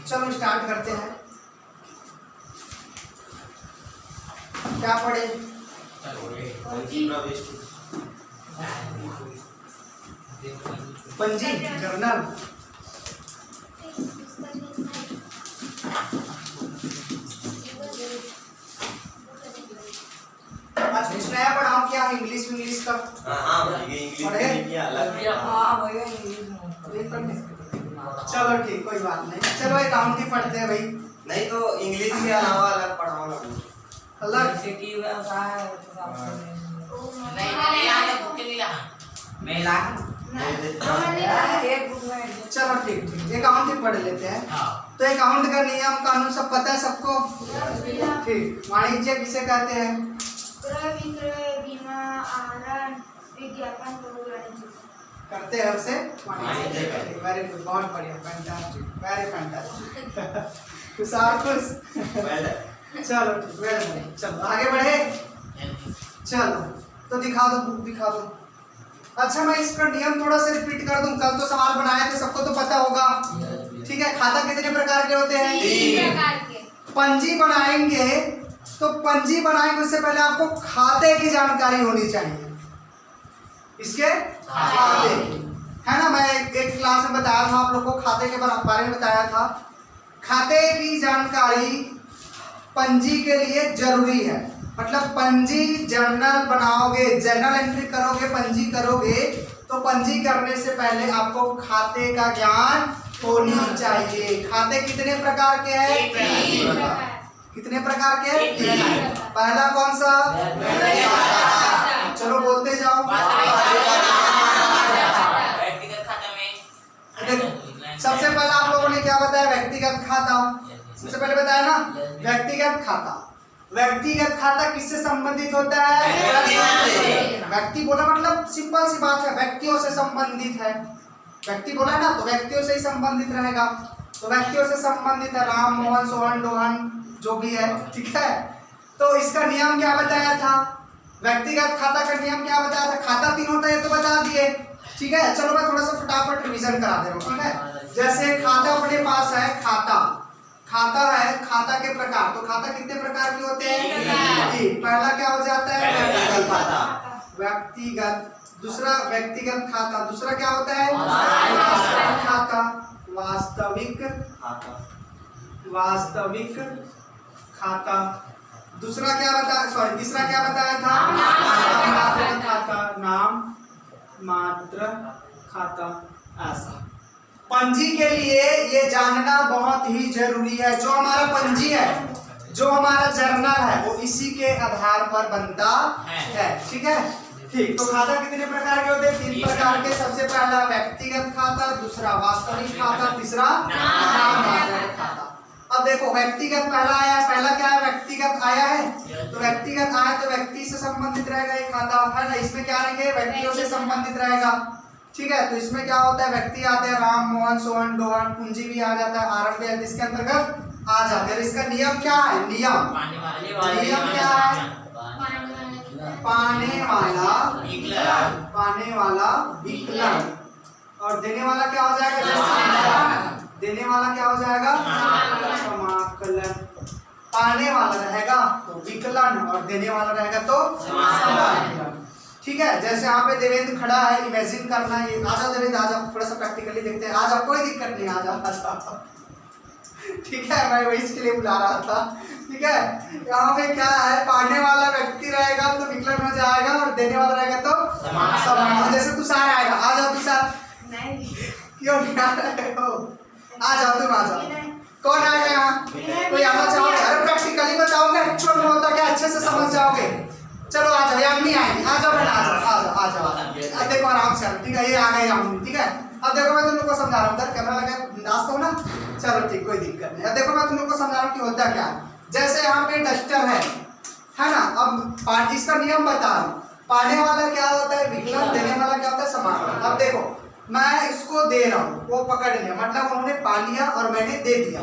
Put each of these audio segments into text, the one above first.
चलो स्टार्ट करते हैं। क्या पढ़े? पंजी जर्नल। आज कुछ नया पढ़ाऊं क्या? इंग्लिश का? चलो ठीक, कोई बात नहीं। चलो अकाउंट ही पढ़ते हैं भाई। नहीं तो इंग्लिश के अलावा अलग पढ़ाओ ना कुछ। अलग चलो ठीक अकाउंट ही पढ़ लेते हैं। तो अकाउंट का नियम कानून सब पता है सबको? ठीक। वाणिज्य किसे कहते हैं? करते हैं उसे वाणिज्य। वेरी गुड, बहुत बढ़िया, फैंटास्टिक, वेरी फैंटास्टिक। तुषार खुश? चलो ठीक, वेरी गुड। चलो आगे बढ़े। चलो तो दिखा दो, बुक दिखा दो। अच्छा मैं इसका नियम थोड़ा सा रिपीट कर दूं। कल तो सवाल बनाए थे, सबको तो पता होगा। ठीक है। खाता कितने प्रकार के होते हैं? 3 प्रकार के। पंजी बनाएंगे तो पंजी बनाएंगे उससे पहले आपको खाते की जानकारी होनी चाहिए। इसके खाते की, है ना। मैं एक क्लास में बताया था आप लोगों को, खाते के बारे में बताया था। खाते की जानकारी पंजी के लिए जरूरी है। मतलब पंजी जर्नल बनाओगे, जर्नल एंट्री करोगे, पंजी करोगे, तो पंजी करने से पहले आपको खाते का ज्ञान होनी चाहिए। खाते कितने प्रकार के हैं? 3 प्रकार। कितने प्रकार के हैं? 3। पहला कौन सा? चलो बोलते जाओ। सबसे पहले आप लोगों ने क्या बताया? व्यक्तिगत खाता। सबसे पहले बताया ना, व्यक्तिगत खाता। व्यक्तिगत खाता किससे संबंधित होता है? व्यक्ति बोला मतलब सिंपल सी बात है, व्यक्तियों से संबंधित है। व्यक्ति बोला ना तो व्यक्तियों से ही संबंधित रहेगा। तो व्यक्तियों से संबंधित है, राम, मोहन, सोहन, डोहन, जो भी है। ठीक है। तो इसका नियम क्या बताया था? व्यक्तिगत खाता का नियम क्या बताया था? खाता 3 होता है, तो बता दिए। ठीक है। चलो मैं थोड़ा सा फटाफट रिवीजन करा दे रहा हूँ। ठीक है। जैसे खाता अपने पास है, खाता है, खाता के प्रकार। तो खाता कितने प्रकार के होते हैं? पहला क्या हो जाता है? व्यक्तिगत खाता। व्यक्तिगत। दूसरा व्यक्तिगत खाता। दूसरा क्या होता है? वास्तविक खाता। वास्तविक खाता। दूसरा क्या बताया? सॉरी, तीसरा क्या बताया था? नाम खाता। नाम मात्र खाता। ऐसा पंजी के लिए ये जानना बहुत ही जरूरी है। जो हमारा पंजी है, जो हमारा जर्नल है, वो इसी के आधार पर बनता है। ठीक है। ठीक। तो खाता कितने प्रकार के होते हैं? 3 प्रकार के। सबसे पहला व्यक्तिगत खाता, दूसरा वास्तविक खाता, तीसरा नाममात्र खाता। अब देखो व्यक्तिगत पहला आया, पहला क्या है? व्यक्तिगत आया है। तो व्यक्तिगत आया तो व्यक्ति से संबंधित रहेगा ये खाता, है ना। इसमें क्या रहेंगे? व्यक्तियों से संबंधित रहेगा। ठीक है। तो इसमें क्या होता है? व्यक्ति आते हैं, राम, मोहन, सोहन, डोहन, पूंजी भी आ जाता है, आरंभ भी इसके अंतर्गत आ जाते हैं। इसका नियम क्या है? नियम क्या है? पाने वाला विकलन। और देने वाला क्या हो जाएगा? देने वाला क्या हो जाएगा? समाकलन। पाने वाला रहेगा तो विकलन और देने वाला रहेगा तो समाकलन। ठीक है। जैसे यहाँ पे देवेंद्र खड़ा है, इमेजिन करना है। आ जाओ देवेंद्र, आ जाओ, थोड़ा सा प्रैक्टिकली देखते हैं। आ जाओ, कोई दिक्कत नहीं, आ जाओ। ठीक है। मैं वही इसके लिए बुला रहा था। ठीक है। यहाँ पे क्या है? पाने वाला व्यक्ति रहेगा तो विकलन हो जाएगा और देने वाला रहेगा तो समाकलन। जैसे तुषार आएगा, आ जाओ तुषार। क्यों नहीं आ रहे हो? आ जाओ, तुम आ जाओ। कौन आएगा यहाँ? कोई आना चाहोगे? अरे प्रैक्टिकली बताओगे, एक्चुअल में होता क्या, अच्छे से समझ जाओगे। चलो आ जाओ, यामिनी आएगी। आ जाओ बेटा, आ जाओ। देखो आराम से। ठीक है। ये आ गई यामिनी। ठीक है। अब देखो मैं तुम लोग को समझा रहा हूँ। उधर कैमरा लगा नाचता हूँ ना। चलो ठीक, कोई दिक्कत नहीं। अब देखो मैं तुम लोग को समझा रहा हूँ कि होता क्या है। जैसे यहाँ पे डस्टर है ना। अब इसका नियम बता रहा हूँ। पाने वाला क्या होता है? विकलन। देने वाला क्या होता है? समाकलन। अब देखो मैं इसको दे रहा हूँ, वो पकड़ लिया, मतलब उन्होंने पा लिया और मैंने दे दिया।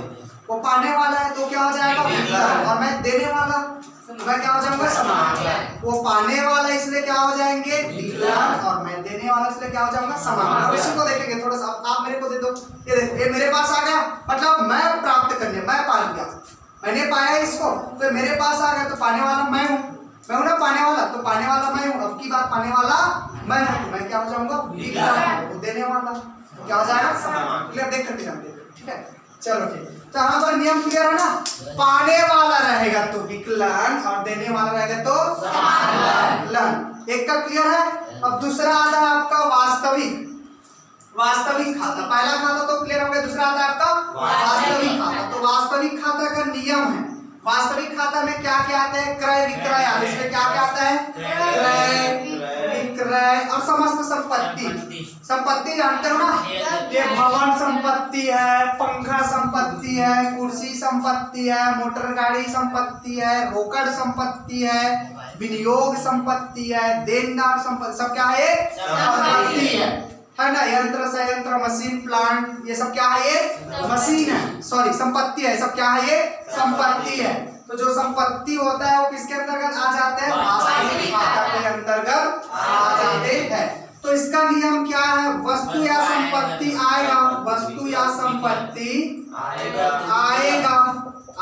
वो पाने वाला है तो क्या हो जाएगा? विकलन। और मैं देने वाला, मैं क्या हो जाऊंगा? समाकलन। वो पाने वाला इसलिए क्या हो जाएंगे? विकलन। और मैं देने वाला इसलिए क्या हो जाऊंगा? समाकलन। इसी को देखेंगे थोड़ा सा। आप मेरे को दे दो, ये देखो, ये मेरे पास आ गया, मतलब मैं मैंने पाया इसको, तो मेरे पास आ गया, तो पाने वाला मैं हूँ ना पाने वाला, तो पाने वाला मैं हूँ। अब की बात पाने वाला मैं हूँ, तो मैं क्या हो जाऊंगा? विकलन। वो देने वाला तो क्या हो जाएगा? समाकलन। क्लियर? देख करके जान, ठीक है, चलो ठीक है। तो यहाँ पर नियम क्लियर है ना? पाने वाला रहेगा तो विकलन और देने वाला रहेगा तो समाकलन। एक का क्लियर है। अब दूसरा आता है आपका वास्तविक खाता। पहला खाता तो क्लियर हो गया, दूसरा आता है आपका वास्तविक खाता। तो वास्तविक खाता का नियम है, वास्तविक खाता में क्या क्या आता है? क्रय विक्रय आता है। इसमें क्या क्या आता है? क्रय विक्रय और समस्त संपत्ति जानते हो ना? ये भवन संपत्ति है, पंखा संपत्ति है, कुर्सी संपत्ति है, मोटर गाड़ी संपत्ति है, रोकड़ संपत्ति है, विनियोग संपत्ति है, देनदार संपत्ति, सब क्या है? संपत्ति है ना? यंत्र संयंत्र मशीन प्लांट, ये सब क्या है? ये मशीन है, सॉरी संपत्ति है। सब क्या है? ये संपत्ति है। तो जो संपत्ति होता है वो किसके अंतर्गत आ जाते हैं? वास्तविक खाता के अंतर्गत आ जाते हैं। तो इसका नियम क्या है? वस्तु या संपत्ति आएगा, वस्तु या संपत्ति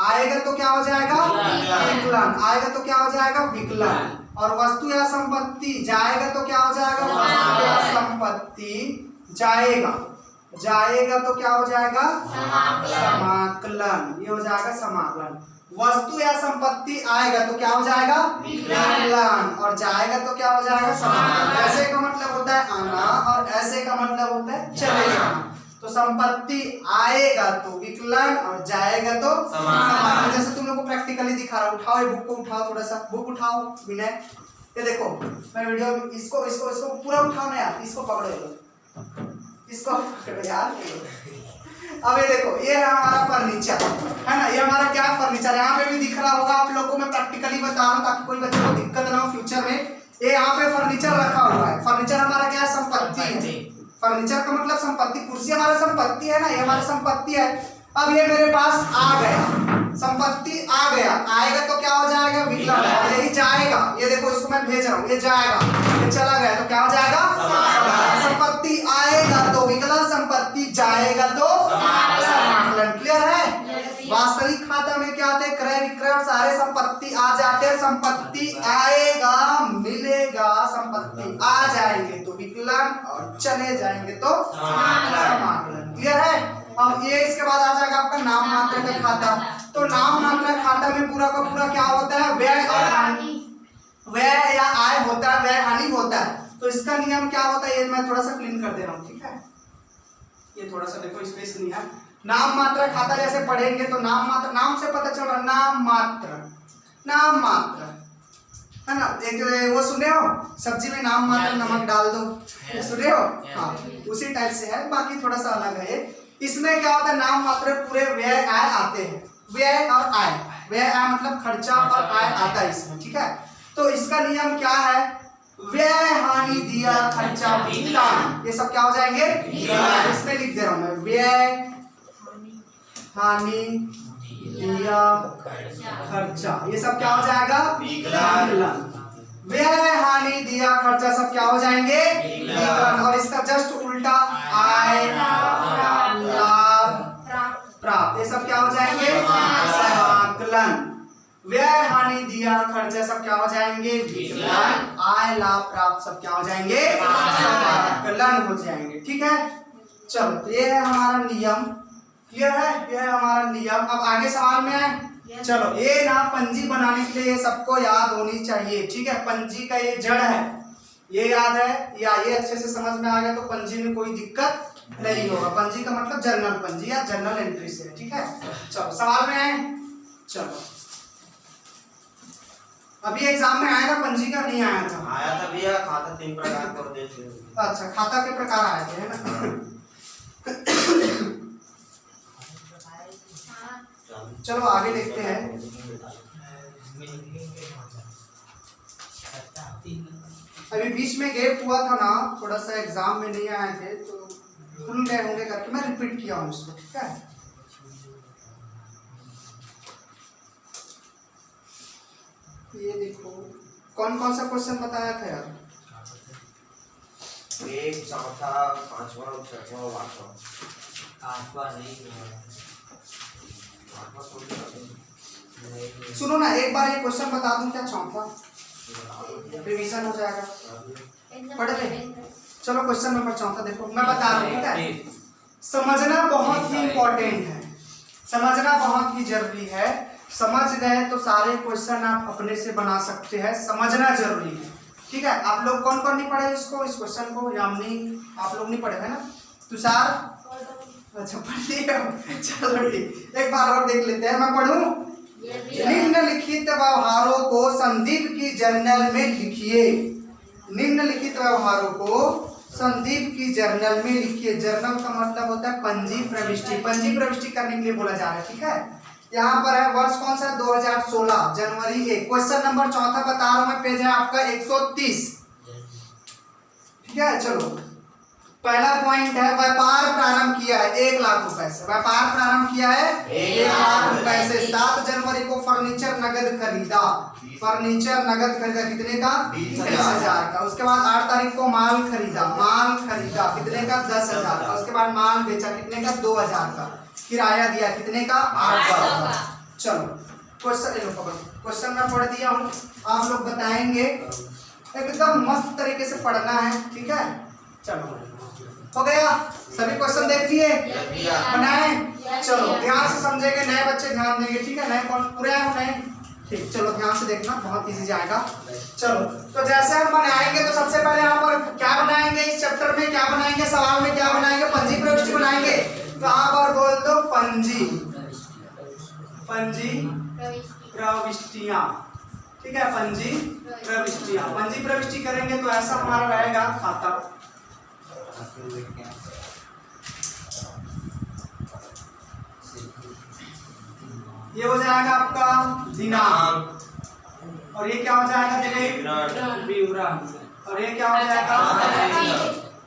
आएगा तो क्या हो जाएगा? विकलन। आएगा तो क्या हो जाएगा? विकलन। और वस्तु या संपत्ति जाएगा तो क्या हो जाएगा? वस्तु या संपत्ति जाएगा तो क्या हो जाएगा? समाकलन। ये हो जाएगा समाकलन। वस्तु या संपत्ति आएगा तो क्या हो जाएगा? विकलन। और जाएगा तो क्या हो जाएगा? समाकलन। ऐसे का मतलब होता है आना और ऐसे का मतलब होता है चले जाना। तो संपत्ति आएगा तो विकलन और जाएगा तो समाकलन। जैसे तुम लोग को प्रैक्टिकली दिखा रहा हूँ। उठाओ ये बुक को, उठाओ थोड़ा सा बुक उठाओ विनय। ये देखो मैं वीडियो इसको पूरा उठाओ ना यार, इसको पकड़ो, इसको पकड़ो यार। अब ये देखो, ये है हमारा फर्नीचर, है ना? ये हमारा क्या फर्नीचर, यहाँ पे भी दिख रहा होगा आप लोगों को। मैं प्रैक्टिकली बता रहा हूँ ताकि कोई बच्चे को दिक्कत ना हो फ्यूचर में। ये यहाँ पे फर्नीचर रखा हुआ है। फर्नीचर हमारा क्या है? संपत्ति है। फर्नीचर का मतलब संपत्ति। कुर्सी हमारा संपत्ति है ना, ये हमारी संपत्ति है। अब ये मेरे पास आ गया, संपत्ति आ गया, आएगा तो क्या हो जाएगा? विकलन। यही जाएगा, ये देखो इसको मैं भेज रहा हूँ, ये जाएगा, ये चला गया तो क्या हो जाएगा? संपत्ति आएगा तो विकलन, संपत्ति जाएगा तो समाकलन। क्लियर है? वास्तविक खाता में क्या आते हैं? क्रय विक्रय और सारे संपत्ति आ जाते हैं। संपत्ति आएगा मिलेगा, संपत्ति आ जाएंगे तो विकलन और चले जाएंगे तो समाकलन। क्लियर है? अब ये इसके बाद आ जाएगा आपका नाम मात्र का खाता। तो नाम मात्र खाता में पूरा का पूरा क्या होता है? व्यय और हानि, व्यय या आय होता है, व्यय हानि होता है। तो इसका नियम क्या होता है? ये मैं थोड़ा सा क्लीन कर दे रहा हूँ, ठीक है? ये थोड़ा सा देखो, स्पेस नहीं है। नाम मात्र खाता जैसे पढ़ेंगे तो नाम मात्र, नाम से पता चल रहा, नाम मात्र है ना? एक वो सुने हो, सब्जी में नाम मात्र नमक डाल दो, सुने हो? हाँ, उसी टाइप से है, बाकी थोड़ा सा अलग है। इसमें क्या होता है? नाम मात्र पूरे व्यय आय आते हैं। व्यय और आय, व्यय आय मतलब खर्चा और आय आता है इसमें, ठीक है? तो इसका नियम क्या है? व्यय हानि दिया खर्चा भुगतान, ये सब क्या हो जाएंगे? इसमें लिख दे रहा हूं मैं, व्यय हानि दिया खर्चा, ये सब क्या हो जाएगा? विकलन। व्यय हानि दिया खर्चा सब क्या हो जाएंगे? विकलन। और इसका जस्ट उल्टा आय लाभ प्राप्त, ये सब क्या हो जाएंगे? समाकलन। व्यय हानि दिया खर्चा सब क्या हो जाएंगे? विकलन। आय लाभ प्राप्त सब क्या हो जाएंगे? समाकलन हो जाएंगे। ठीक है, चलो तो ये है हमारा नियम। क्लियर है? यह है हमारा नियम। अब आगे सवाल में आए। चलो, ये ना पंजी बनाने के लिए ये सबको याद होनी चाहिए। ठीक है, पंजी का ये जड़ है, ये याद है या ये अच्छे से समझ में आ गया तो पंजी में कोई दिक्कत नहीं होगा। पंजी का मतलब जर्नल पंजी या जर्नल एंट्री से। ठीक है, चलो सवाल में आए। चलो, अभी एग्जाम में आया था पंजी का? नहीं आया था? आया था भैया, खाता 3 प्रकार का होते हैं। अच्छा, खाता के प्रकार आए थे, है ना? चलो आगे देखते हैं। अभी बीच में गैप हुआ था ना, थोड़ा सा एग्जाम में नहीं आए थे तो भूल गए होंगे करके मैं रिपीट किया हूँ इसको। ठीक है, ये देखो कौन कौन सा क्वेश्चन बताया था यार? 1, 4, 5, 6, 8 नहीं, 8 सुनो ना, एक बार ये क्वेश्चन बता दूं क्या, चौथा रिवीजन हो जाएगा, पढ़ ले। चलो क्वेश्चन नंबर चौथा देखो, मैं बता रहा हूँ, ठीक है। समझना बहुत ही इम्पोर्टेंट है, समझना बहुत ही जरूरी है। समझ गए तो सारे क्वेश्चन आप अपने से बना सकते हैं, समझना जरूरी है, ठीक है। आप लोग कौन कौन नहीं पढ़े इसको, इस क्वेश्चन को? यामिनी, आप लोग नहीं पढ़े है ना? तुषार, अच्छा पढ़ लिया, चलो ठीक, एक बार और देख लेते हैं, मैं पढ़ूं। निम्नलिखित व्यवहारों को संदीप की जर्नल में लिखिए। निम्नलिखित व्यवहारों को संदीप की जर्नल में लिखिए। जर्नल का मतलब होता है पंजी प्रविष्टि, पंजी प्रविष्टि करने के लिए बोला जा रहा है, ठीक है। यहाँ पर है वर्ष कौन सा, 2016 जनवरी 1। क्वेश्चन नंबर चौथा बता रहा हूं मैं, पेज है आपका 130, ठीक है। चलो पहला पॉइंट है, व्यापार प्रारंभ किया है 1 लाख रुपए से। व्यापार प्रारंभ किया है 1 लाख रुपए से। 7 जनवरी को फर्नीचर नगद खरीदा, फर्नीचर नगद खरीदा कितने का, 20,000 का। उसके बाद 8 तारीख को माल खरीदा, माल खरीदा कितने का, 10,000 का। उसके बाद माल बेचा कितने का, 2,000 का। किराया दिया कितने का, 800 का। चलो क्वेश्चन मैं पढ़ दिया हूँ, आप लोग बताएंगे, एकदम मस्त तरीके से पढ़ना है, ठीक है। चलो हो गया, सभी क्वेश्चन देख लिए, बनाए। चलो ध्यान से समझेंगे, नए बच्चे ध्यान देंगे, ठीक है। नए कौन पूरे हैं, नए, ठीक। चलो ध्यान से देखना, बहुत इजी जाएगा। चलो तो जैसे हम बनाएंगे तो सबसे पहले यहाँ पर क्या बनाएंगे, इस चैप्टर में क्या बनाएंगे, सवाल में क्या बनाएंगे, पंजी प्रविष्टि बनाएंगे। तो यहाँ पर बोल दो पंजी, पंजी प्रविष्टियां, ठीक है। पंजी प्रविष्टियां, पंजी प्रविष्टि करेंगे तो ऐसा हमारा रहेगा खाता, ये हो जाएगा आपका दिनांक, और ये क्या हो जाएगा, विवरण, और ये क्या हो जाएगा,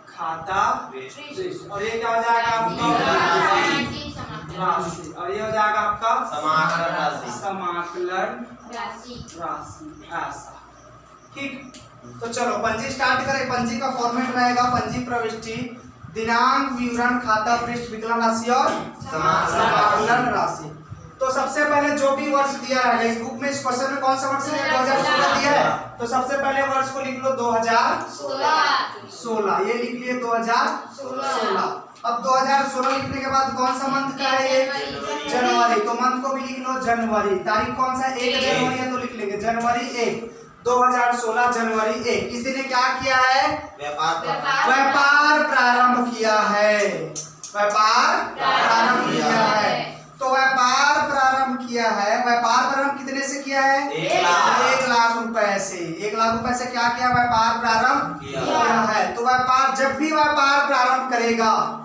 खाता, और ये क्या हो जाएगा आपका, राशि, और ये हो जाएगा आपका समाकलन राशि, समाकलन राशि, ऐसा, ठीक। तो चलो पंजी स्टार्ट करें। पंजी का फॉर्मेट रहेगा पंजी प्रविष्टि, दिनांक, विवरण, खाता, पृष्ठ, विकलन राशि और समाकलन राशि। तो सबसे पहले जो भी वर्ष दिया है इस बुक में, इस क्वेश्चन में कौन सा वर्ष है, 2016 दिया है, तो सबसे पहले वर्ष को लिख लो 2016, ये लिख लिए 2016। अब 2016 लिखने के बाद कौन सा मंथ का है ये, जनवरी, तो मंथ को भी लिख लो जनवरी। तारीख कौन सा, 1 जनवरी है, तो लिख लेंगे जनवरी 1, 2016 जनवरी 1। इस दिन क्या किया है, व्यापार प्रारंभ किया है, व्यापार प्रारंभ किया है। तो व्यापार प्रारंभ किया है, व्यापार प्रारंभ कितने से किया है, 1 लाख रुपए से। 1 लाख रुपए से क्या किया, व्यापार प्रारंभ किया है। तो व्यापार, जब भी व्यापार प्रारंभ करेगा,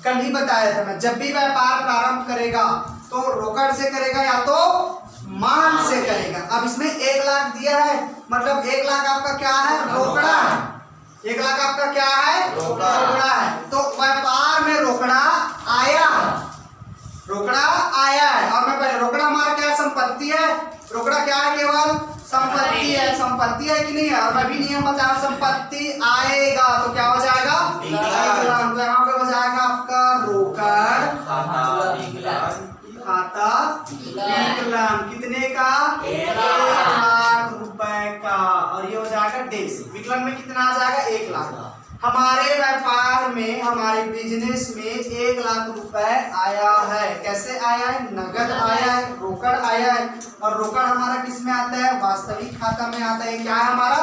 कल ही बताया था मैं, जब भी व्यापार प्रारंभ करेगा तो रोकड़ से करेगा या तो माल से करेगा। अब इसमें 1 लाख दिया है, मतलब 1 लाख आपका क्या है, रोकड़ा है। 1 लाख आपका क्या है, रोकड़ा है। तो व्यापार में रोकड़ा आया, रोकड़ा आया है। और मैं पहले, रोकड़ा हमारा क्या संपत्ति है, रोकड़ा क्या है, केवल संपत्ति है, संपत्ति है कि नहीं है। और मैं भी नियम बताया, संपत्ति आएगा तो क्या हो जाएगा, विकलन। तो यहाँ पे हो जाएगा आपका रोकड़ खाता विकलन, कितने का, 1 लाख रुपए का। और ये हो जाएगा डेज, विकलन में कितना आ जाएगा, 1 लाख। हमारे व्यापार में, हमारे बिजनेस में 1 लाख रुपए आया है। कैसे आया है, नगद आया है, रोकड़ आया है। और रोकड़ हमारा किस में आता है, वास्तविक खाता में आता है। क्या है हमारा,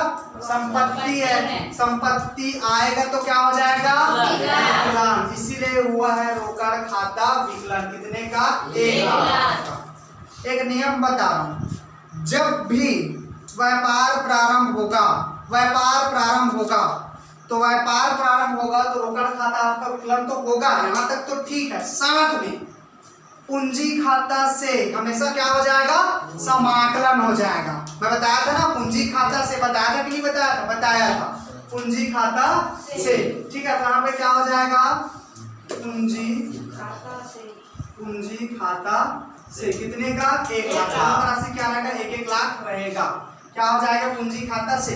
संपत्ति है। संपत्ति आएगा तो क्या हो जाएगा, विकलन। इसीलिए हुआ है रोकड़ खाता विकलन, कितने का, 1 लाख। एक नियम बता रहा हूं, जब भी व्यापार प्रारंभ होगा, व्यापार प्रारंभ होगा तो व्यापार प्रारंभ होगा तो रोकड़ खाता आपका विकलन तो होगा, यहाँ तक तो ठीक है। साथ में पूंजी खाता से हमेशा क्या हो जाएगा, समाकलन हो जाएगा। मैं बताया था ना, पूंजी खाता से, बताया था कि नहीं बताया था, बताया था, पूंजी खाता से, ठीक है। तो यहाँ पे क्या हो जाएगा, पूंजी खाता से कितने का, 1 लाख। राशि क्या रहेगा, 1-1 लाख रहेगा। क्या हो जाएगा, पूंजी खाता से।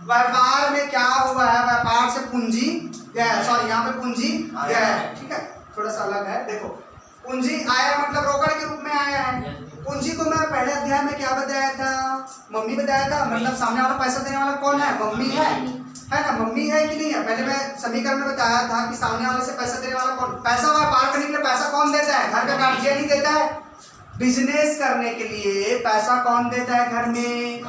व्यापार में क्या हुआ है, व्यापार से पूंजी गया, सॉरी यहाँ पे पूंजी गया है, ठीक है, थोड़ा सा अलग है। देखो पूंजी आया मतलब रोकड़ के रूप में आया है। पूंजी को मैं पहले अध्याय में क्या बताया था, मम्मी बताया था, मतलब सामने वाला पैसा देने वाला कौन है, मम्मी है ना, मम्मी है कि नहीं है। पहले मैं समीकरण में बताया था कि सामने वाले से पैसा देने वाला कौन, पैसा व्यापार करने के लिए पैसा कौन देता है, घर का गार्जियन ही देता है। बिजनेस करने के लिए पैसा कौन देता है घर में,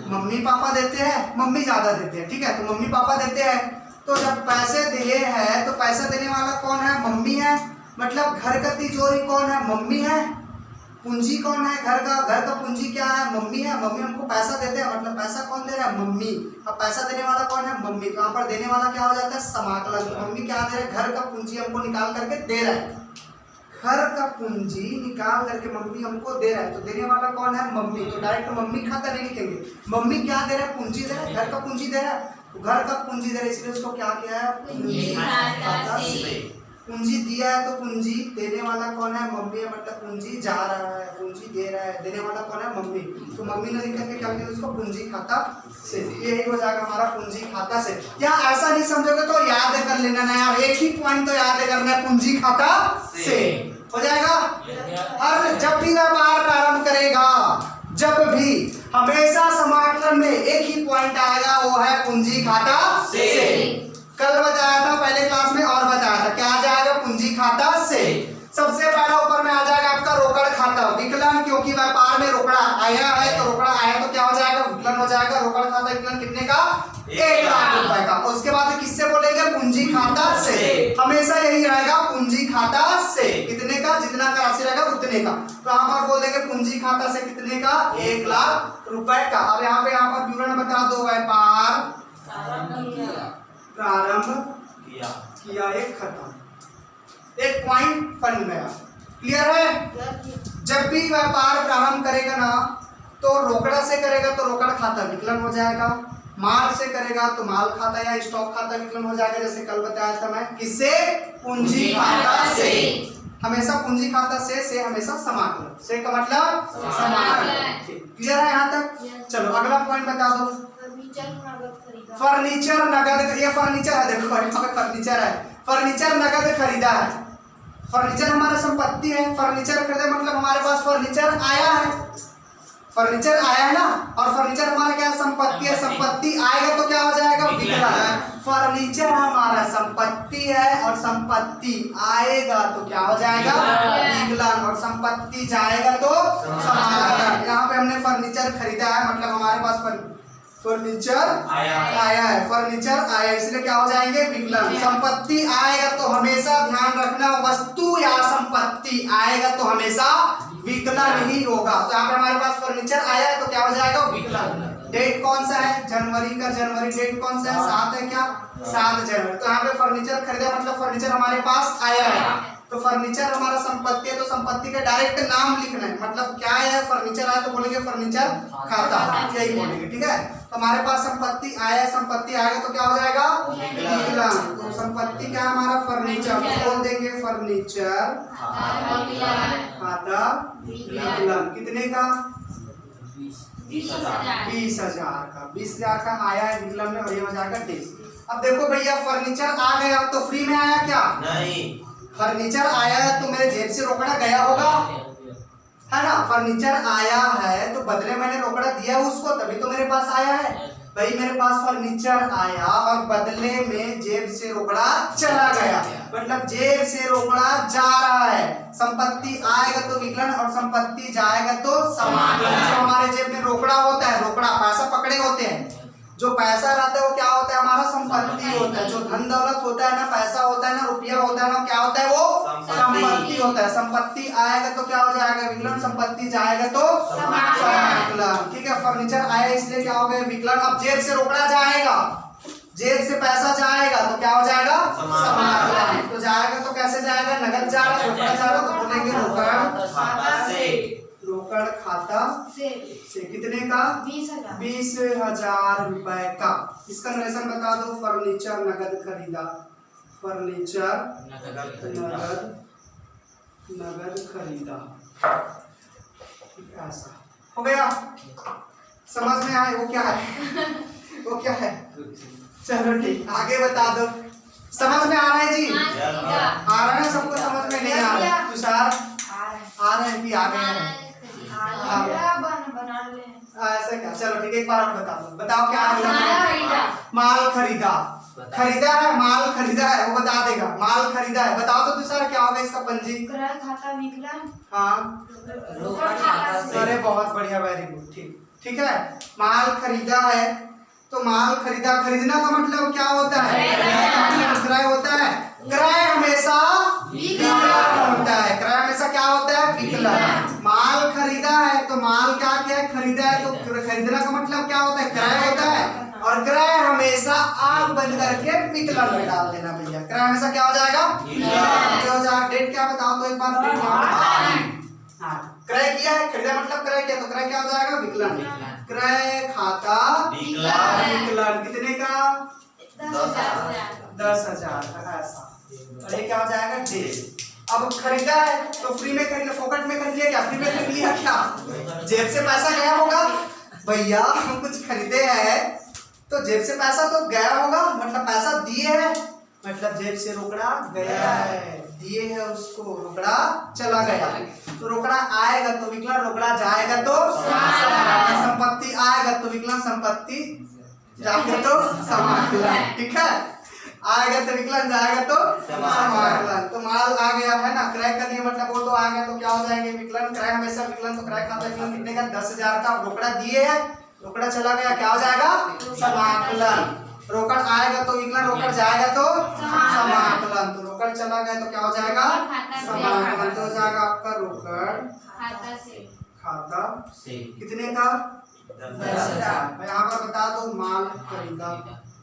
मम्मी पापा देते हैं, मम्मी ज्यादा देते हैं, ठीक है, तो मम्मी पापा देते हैं। तो जब पैसे दिए हैं तो पैसा देने वाला कौन है, मम्मी है, मतलब घर का तिजोरी कौन है, मम्मी है। पूंजी कौन है, घर का पूंजी क्या है, मम्मी है। मम्मी हमको पैसा देते हैं, मतलब पैसा कौन दे रहा है, मम्मी। अब पैसा देने वाला कौन है, मम्मी। तो यहाँ पर देने वाला क्या हो जाता है, समाकलन। तो मम्मी क्या दे रहे हैं, घर का पूंजी हमको निकाल करके दे रहा है, घर का पूंजी निकाल करके मम्मी हमको दे रहा है। तो देने वाला कौन है, मम्मी। तो डायरेक्ट मम्मी खाता नहीं लिखेंगे, मम्मी क्या दे रहा है, पूंजी दे रहा है, घर का पूंजी दे रहा है। तो घर का पूंजी दे रहा है, इसलिए उसको क्या किया है, पूंजी खाता से। पूंजी दिया है तो पूंजी देने वाला कौन है, मम्मी है, मतलब पूंजी जा रहा है, पूंजी दे रहा है, देने वाला कौन है, मम्मी। तो मम्मी ने लिख करके क्या किया, उसको पूंजी खाता से। यही हो जाएगा हमारा पूंजी खाता से। या ऐसा नहीं समझोगे तो याद कर लेना ना यार, एक ही पॉइंट तो याद करना है, पूंजी खाता से हो जाएगा। हर जब भी व्यापार प्रारंभ करेगा, जब भी हमेशा समाकलन में एक ही पॉइंट आएगा, वो है पूंजी खाता से। कल बताया था पहले क्लास में और बताया था, क्या आ जाएगा, पूंजी खाता से। सबसे पहला ऊपर में आ जाएगा आपका रोकड़ खाता, विकलन, क्योंकि व्यापार में रोकड़ा आया है, तो रोकड़ा आया तो क्या हो जाएगा, विकलन हो जाएगा। रोकड़ खाता विकलन कितने का, 1 लाख रुपए का। उसके बाद किससे बोलेंगे, पूंजी खाता से। हमेशा यही रहेगा, पूंजी खाता से। कितने का, जितना का राशि रहेगा उतने का। तो यहाँ पर बोल देंगे पूंजी खाता से कितने का, 1 लाख रुपए का। अब यहाँ पर विवरण बता दो, व्यापार प्रारंभ किया, एक खत्म, एक पॉइंट बन गया। क्लियर है। जब भी व्यापार प्रारंभ करेगा ना, तो रोकड़ा से करेगा तो रोकड़ खाता विकलन हो जाएगा, माल से करेगा तो माल खाता या स्टॉक खाता विकलन हो जाएगा। जैसे कल बताया था मैं, किससे, पूंजी खाता से। हमेशा पूंजी खाता से हमेशा समाकलन, से का मतलब समाकलन। क्लियर है यहाँ तक। चलो अगला पॉइंट बता दो, फर्नीचर नगद। ये फर्नीचर है, देखो यहाँ पे फर्नीचर है, फर्नीचर नगद खरीदा है। फर्नीचर हमारा संपत्ति है, फर्नीचर खरीदे मतलब हमारे पास फर्नीचर आया है, फर्नीचर आया है ना, और फर्नीचर हमारा क्या संपत्ति है, संपत्ति आएगा तो क्या हो जाएगा, विकलन। फर्नीचर हमारा संपत्ति है और संपत्ति आएगा तो क्या हो जाएगा, विकलन, और संपत्ति जाएगा तो समाकलन। यहाँ पे हमने फर्नीचर खरीदा है, मतलब हमारे पास फर्नीचर आया है, फर्नीचर आया, इसलिए क्या हो जाएंगे, विकलन। संपत्ति आएगा तो हमेशा ध्यान रखना, वस्तु या संपत्ति आएगा तो हमेशा विकलन ही होगा। तो यहाँ पे हमारे पास फर्नीचर आया है तो क्या हो जाएगा, विकलन। डेट कौन सा है, जनवरी का, जनवरी डेट कौन सा है, 7 है क्या, 7 जनवरी। तो यहाँ पे फर्नीचर खरीदा मतलब फर्नीचर हमारे पास आया है, तो फर्नीचर हमारा संपत्ति है, तो संपत्ति का डायरेक्ट नाम लिखना है, मतलब क्या है, फर्नीचर आया तो बोलेंगे फर्नीचर खाता, यही बोलेंगे, ठीक है। तो हमारे पास संपत्ति आया, संपत्ति आएगा तो क्या हो जाएगा, विकलन। तो संपत्ति क्या है हमारा, फर्नीचर, तो बोल देंगे फर्नीचर खाता विकलन। कितने का, 20,000 का, 20,000 का आया है विकलन में, और ये हो जाएगा 20। अब देखो भैया, फर्नीचर आ गया तो फ्री में आया क्या, नहीं, फर्नीचर आया है तो मेरे जेब से रोकड़ा गया होगा, है ना। फर्नीचर आया है तो बदले मैंने रोकड़ा दिया उसको, तभी तो मेरे पास आया है। भाई मेरे पास फर्नीचर आया और बदले में जेब से रोकड़ा चला गया, मतलब जेब से रोकड़ा जा रहा है। संपत्ति आएगा तो विकलन और संपत्ति जाएगा तो समाकलन। जो हमारे जेब में रोकड़ा होता है, रोकड़ा पैसा पकड़े होते हैं, जो पैसा रहता है वो क्या होता है, हमारा संपत्ति होता है। जो धन दौलत होता है ना, पैसा होता है ना, रुपया होता है ना, क्या होता है, वो संपत्ति होता है। संपत्ति आएगा तो क्या हो जाएगा, विकलन, संपत्ति जाएगा तो समाकलन, ठीक है। फर्नीचर आया इसलिए क्या हो गया, विकलन। अब जेब से रोकड़ा जाएगा, जेब से पैसा जाएगा तो क्या हो जाएगा, समाकलन। तो जाएगा तो कैसे जाएगा, नगद जा रहा है, रोकड़ा जा रहा है, तो बोलेंगे रोकड़ खाता से। कितने का, 20,000 रुपए का। इसका नरेशन बता दो, फर्नीचर नगद खरीदा, फर्नीचर नगद खरीदा, ऐसा हो गया। समझ में आए वो क्या है, वो क्या है। चलो ठीक, आगे बता दो। समझ में आ रहा है जी, आ रहा है सबको, समझ में नहीं आ रहा है तुषार। एक बार और बता दो, बताओ क्या है? माल खरीदा, खरीदा है, माल खरीदा है, वो बता देगा। माल खरीदा है, बताओ तो दूसरा क्या होगा इसका पंजी? क्रय खाता विकलन। हाँ रोकड़ खाता से। अरे बहुत बढ़िया, वेरी गुड, ठीक ठीक है। माल खरीदा है तो माल खरीदा, खरीदना का मतलब क्या होता है? क्रय होता है। क्रय हमेशा विकलन होता है, क्रय हमेशा क्या होता है? विकलन। माल खरीदा है तो माल क्या क्या खरीदा है, तो खरीदना का मतलब क्या होता है? क्रय होता है। और क्रय हमेशा आग बंद करके विकलन में डाल देना भैया। क्रय हमेशा क्या हो जाएगा? क्या हो जाएगा? डेट क्या बताओ तो एक बार? डेट हाँ, क्रय किया है, खरीदा मतलब क्रय किया, तो क्रय क्या हो जाएगा? विकलन। क्रय खाता विकलन कितने का? 10,000 का, ऐसा। और ये क्या हो जाएगा? डेट। अब खरीदा है तो फ्री में खरीद, फोकट में खरीद लिया क्या? फ्री में खरीद लिया क्या? जेब से पैसा गया होगा भैया, हम कुछ खरीदे हैं तो जेब से पैसा तो गया होगा, मतलब पैसा दिए है, मतलब जेब से रोकड़ा गया है, दिए है उसको, रोकड़ा चला गया। तो रोकड़ा आएगा तो विकलन, रोकड़ा जाएगा तो संपत्ति, आएगा तो विकलन, संपत्ति जाएगा तो समाकलन, ठीक है। आएगा तो विकलन, जाएगा तो समाकलन। तो माल आ गया है ना, क्रय कर लिया मतलब वो तो आ गया, तो क्या हो जाएंगे? विकलन। क्रय हमेशा विकलन, तो क्रय खाता विकलन कितने का? 10,000 का। रोकड़ा दिए है, रोकड़ा चला गया, क्या हो जाएगा? समाकलन। रोकड़ आएगा तो विकलन, रोकड़ जाएगा तो समाकलन। तो रोकड़ चला गया तो क्या हो जाएगा? समाकलन। तो हो जाएगा आपका रोकड़ खाता से कितने का? 10,000। मैं यहाँ पर बता दो, माल खरीदा,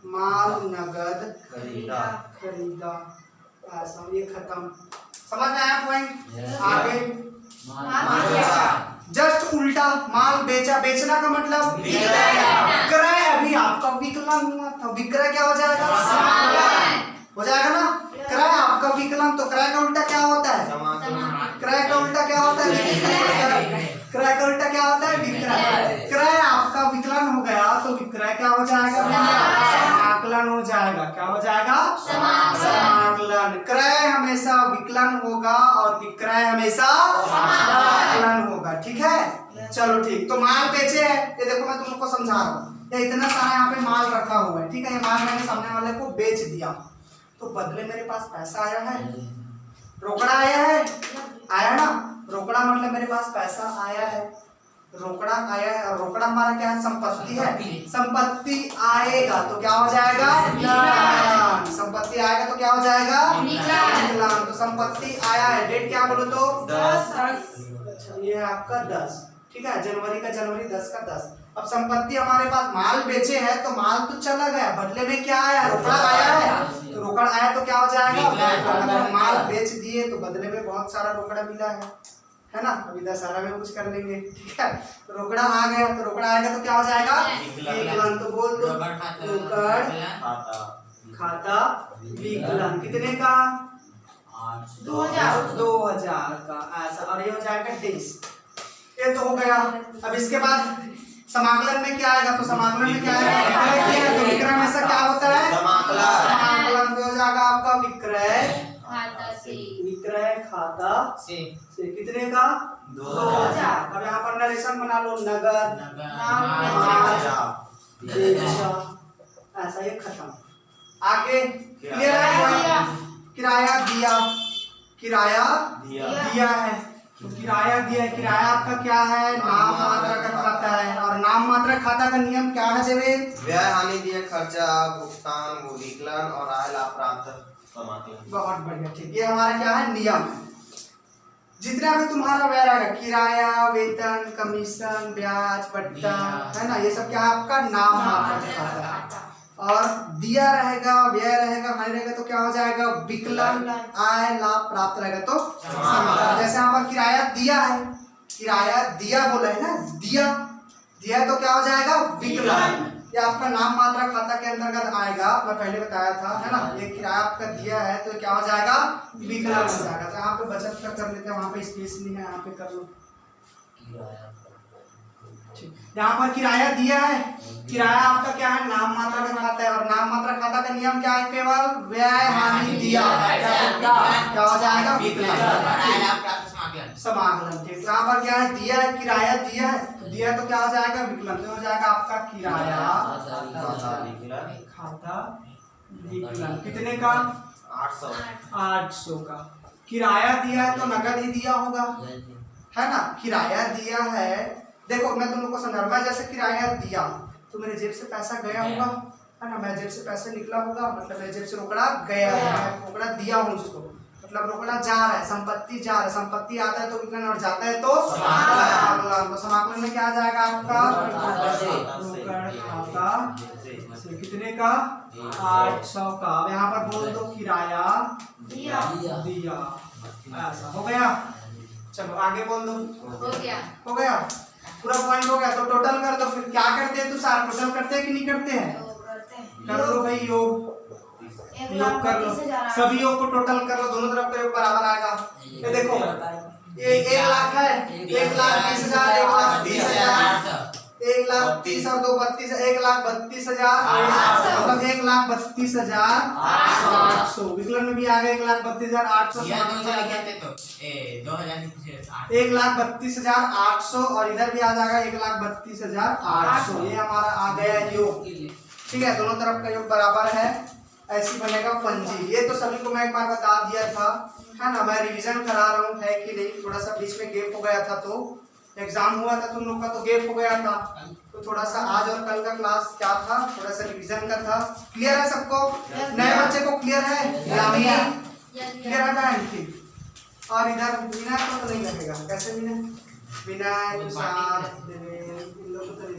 माल नगद खरीदा, ऐसा, ये खत्म। समझ में आया पॉइंट? आगे जस्ट उल्टा, माल बेचा, बेचना का मतलब क्रय। अभी आपका विकलन हुआ था, विक्रय क्या हो जाएगा? हो जाएगा ना। क्रय आपका विकलन, तो क्रय का उल्टा क्या होता है? क्रय का उल्टा क्या होता है? क्रय का उल्टा क्या होता है? विक्रय। क्रय आपका विकलन हो गया तो विक्रय क्या हो जाएगा? समाकलन हो जाएगा। क्या हो जाएगा? समाकलन। क्रय हमेशा विकलन होगा और विक्रय हमेशा समाकलन होगा, ठीक है। चलो ठीक, तो माल बेचे है, ये देखो मैं तुम लोग को समझा रहा हूँ। ये इतना सारा यहाँ पे माल रखा हुआ है, ठीक है। ये माल मैंने सामने वाले को बेच दिया, तो बदले मेरे पास पैसा आया है, रोकड़ा आया है, आया ना। रोकड़ा मतलब मेरे पास पैसा आया है, रोकड़ा आया है, और रोकड़ा हमारा क्या है? संपत्ति है। संपत्ति आएगा तो क्या हो जाएगा? संपत्ति आएगा तो क्या हो जाएगा? विकलन। तो संपत्ति आया है, डेट क्या बोलो तो? 10। अच्छा, ये है आपका 10, ठीक है। जनवरी का जनवरी, 10 का 10। अब संपत्ति हमारे पास, माल बेचे हैं तो माल तो चला गया, बदले में क्या आया? रोकड़ा आया है, तो रोकड़ा आया तो क्या हो जाएगा? अगर माल बेच दिए तो बदले में बहुत सारा रोकड़ा मिला है ना। अभी दशहरा में कुछ कर लेंगे, ठीक है। तो रोकड़ा आ गया, तो रोकड़ा आएगा तो क्या हो जाएगा? विकलन। तो बोल दो, रोकड़ खाता विकलन कितने का? 2,000 का, ऐसा। और ये हो जाएगा 23। ये तो हो गया। अब इसके बाद समाकलन में क्या आएगा? तो समाकलन में क्या आएगा? तो विक्रय हमेशा क्या होता है? समाकलन। हो जाएगा आपका विक्रय विक्रय खाता से कितने का? 2,000। अब यहाँ पर नरेशन बना लो, नगद ऐसा, ये खत्म। आगे क्लियर है? किराया दिया, किराया दिया है, तो किराया दिया, किराया आपका क्या है? नाम मात्रा का खाता है। और नाम मात्रा खाता का नियम क्या है देवेन? व्यय हानि दिए खर्चा भुगतान विकलन और आय लाभ प्राप्त समाकलन। बहुत बढ़िया, ठीक। ये हमारा क्या है? नियम। जितना भी तुम्हारा व्यय रहेगा, किराया, वेतन, कमीशन, ब्याज, पट्टा, है ना, ये सब क्या है? आपका नाम मात्रा का खाता है। और दिया रहेगा, व्यय रहेगा, हानि रहेगा तो क्या हो जाएगा? विकलन। आय लाभ प्राप्त रहेगा तो समाकलन। जैसे यहाँ पर किराया दिया है, किराया दिया बोला है ना, दिया दिया तो क्या हो जाएगा? विकलन। ये आपका नाम मात्रा खाता के अंतर्गत आएगा, मैं पहले बताया था, है ना। ये किराया आपका दिया है तो क्या हो जाएगा? विकलन हो जाएगा। तो यहाँ पे बचत का कर लेते हैं, वहाँ पे स्पेस नहीं है, यहाँ पे कर लो। यहाँ पर किराया दिया है, किराया आपका क्या है? नाम मात्रा का खाता है। और नाम मात्रा खाता का नियम क्या है? केवल व्यय हानि दिया क्या हो जाएगा? विकलन। समाकलन। ठीक, यहाँ पर क्या है, दिया है किराया, दिया है तो दिया है तो क्या हो जाएगा, विकलन। तो हो जाएगा आपका किराया खाता विकलन खाता विकलन। कितने का, 800 800 का। किराया दिया है तो नगद ही दिया होगा, है ना। किराया दिया है, देखो मैं तुम लोग को समझा, जैसे किराया दिया तो मेरे जेब से पैसा गया होगा, है ना। मैं जेब से पैसे निकला होगा, मतलब मेरे जेब से रोकड़ा गया है, मैं रोकड़ा दिया हूँ उसको, मतलब रोकड़ा जा रहा है, संपत्ति जा रहा है, संपत्ति आता है तो विकलन और जाता है तो समाकलन। तो समाकलन में क्या आ जाएगा आपका, रोकड़ खाता से कितने का, 800 का। अब यहाँ पर बोल दो किराया दिया दिया, ऐसा हो गया। चलो आगे बोल दो, हो गया हो गया पूरा पॉइंट हो गया। तो टोटल कर दो, फिर क्या करते हैं तुषार, टोटल करते हैं कि नहीं करते हैं, तो करते हैं कर दो भाई योग, योग कर लो, 1,32,000 सभी योग को टोटल कर लो, दोनों तरफ का योग बराबर आएगा। ये देखो ये 1 लाख है, 1,20,000, 1,30,000, 1,30,000 और 2 32, 1,32,000, मतलब 1,32,800। विकलन में भी आ गया 1,32,800, 1,32,800 और इधर भी आ जाएगा 1,32,800। ये हमारा आ गया योग, ठीक है। दोनों तरफ का योग बराबर है, ऐसी बनेगा पंजी। ये तो सभी को मैं एक बार बता दिया था, है ना। मैं रिवीजन करा रहा हूँ, है कि नहीं, थोड़ा सा बीच में गैप हो गया था, तो एग्जाम हुआ था तुम लोग का तो गैप हो गया था, तो थोड़ा सा आज और कल का क्लास क्या था, थोड़ा सा रिवीजन का था। क्लियर है सबको, नए बच्चे को क्लियर है, क्लियर है बहन, ठीक। और इधर बिना तो नहीं लगेगा, कैसे बिना, विनय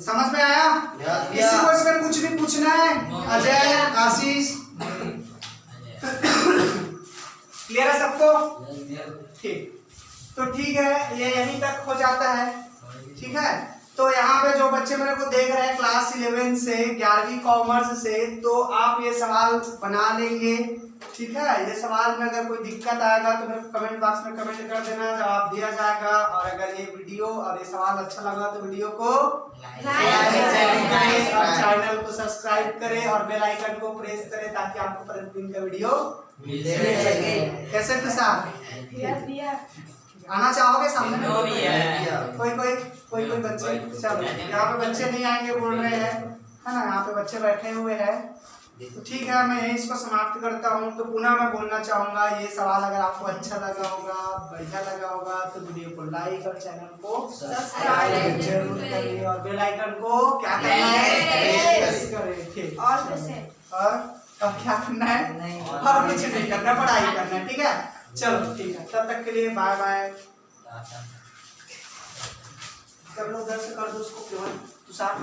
समझ में आया। किसी को इसमें कुछ भी पूछना है, अजय आशीष, क्लियर है सबको, ठीक। तो ठीक है, ये यहीं तक हो जाता है, ठीक है। तो यहाँ पे जो बच्चे मेरे को देख रहे हैं क्लास 11 से, 11वीं कॉमर्स से, तो आप ये सवाल बना लेंगे, ठीक है। ये सवाल में अगर कोई दिक्कत आएगा तो मेरे को कमेंट बॉक्स में कमेंट कर देना, जवाब दिया जाएगा। और अगर ये वीडियो और ये सवाल अच्छा लगा तो वीडियो को लाइक करें और चैनल को सब्सक्राइब करें और बेल आइकन को प्रेस करें ताकि आपको प्रतिदिन का वीडियो मिल सके। कैसे तुषार, आना चाहोगे सामने में? कोई बच्चे, चलो यहाँ पे बच्चे नहीं आएंगे बोल रहे हैं, है ना। यहाँ पे बच्चे बैठे हुए हैं, तो ठीक है, मैं यही इसको समाप्त करता हूँ। तो पुनः मैं बोलना चाहूँगा, ये सवाल अगर आपको अच्छा लगा होगा, बढ़िया लगा होगा, तो वीडियो को लाइक और चैनल को सब्सक्राइब जरूर करिए और बेल आइकन को क्या करना है, प्रेस करें, ठीक। और क्या करना है, और कुछ नहीं करना, पढ़ाई करना है, ठीक है। चलो ठीक है, तब तक के लिए बाय बाय। कर लो, उधर से कर दो उसको, केवल तुषार।